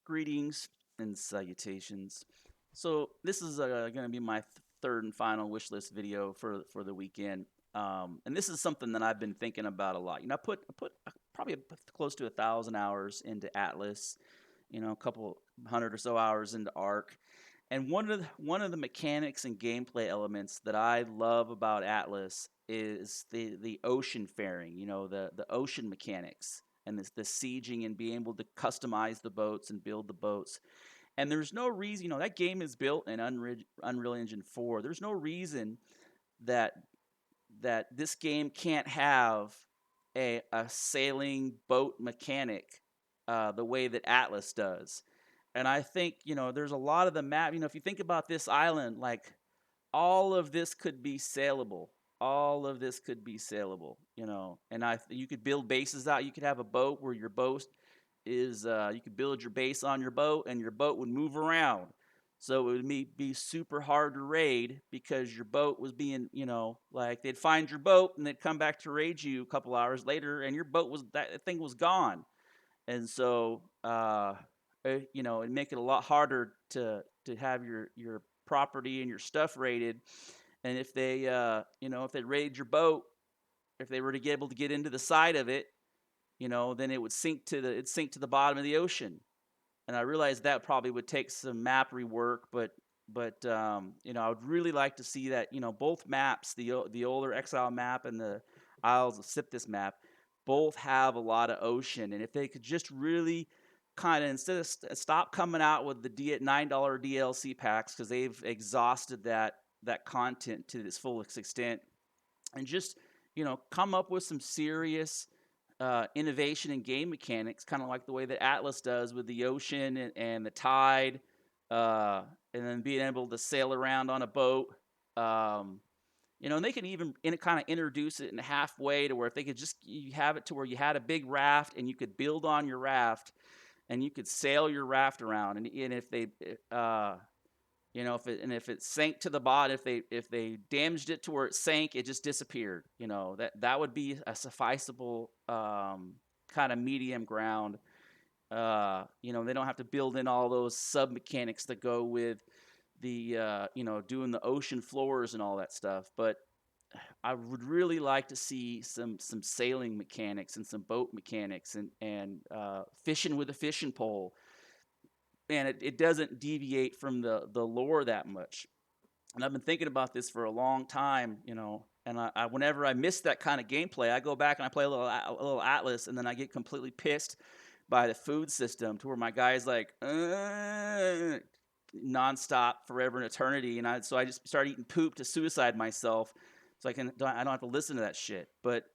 Greetings and salutations. So this is going to be my third and final wish list video for the weekend, and this is something that I've been thinking about a lot. I put probably close to 1,000 hours into Atlas. A couple hundred or so hours into Arc, and one of the mechanics and gameplay elements that I love about Atlas is the ocean faring. The ocean mechanics and the sieging and being able to customize the boats and build the boats. And there's no reason, that game is built in Unreal Engine 4. There's no reason that this game can't have a sailing boat mechanic the way that Atlas does. And I think, there's a lot of the map. If you think about this island, like all of this could be saleable. All of this could be saleable, and you could build bases out. You could have a boat where your boat is, you could build your base on your boat and your boat would move around. So it would be super hard to raid because your boat was being, like they'd find your boat and they'd come back to raid you a couple hours later and your boat was, that thing was gone. And so, it'd make it a lot harder to have your property and your stuff raided. And if they, if they raid your boat, if they were to get able to get into the side of it, then it would sink to the bottom of the ocean. And I realized that probably would take some map rework, but I would really like to see that, both maps, the older Exile map and the Isles of Siptah map, both have a lot of ocean. And if they could just really kind of, instead of stop coming out with the $9 DLC packs because they've exhausted that content to its fullest extent, and just come up with some serious innovation in game mechanics, kind of like the way that Atlas does with the ocean and the tide, and then being able to sail around on a boat. And they can even kind of introduce it in halfway to where if they could just you have it to where you had a big raft and you could build on your raft and you could sail your raft around, and if they if it sank to the bottom, if they damaged it to where it sank, it just disappeared. That would be a sufficeable kind of medium ground. They don't have to build in all those sub mechanics that go with the doing the ocean floors and all that stuff. But I would really like to see some sailing mechanics and some boat mechanics and fishing with a fishing pole, and it doesn't deviate from the lore that much. And I've been thinking about this for a long time, and I whenever I miss that kind of gameplay, I go back and I play a little Atlas, and then I get completely pissed by the food system to where my guy's like nonstop forever and eternity, and I just start eating poop to suicide myself, so I don't have to listen to that shit. But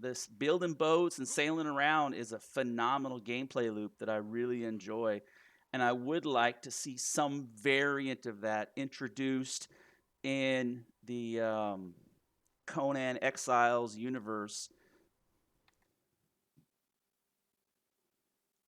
this building boats and sailing around is a phenomenal gameplay loop that I really enjoy, and I would like to see some variant of that introduced in the Conan Exiles universe.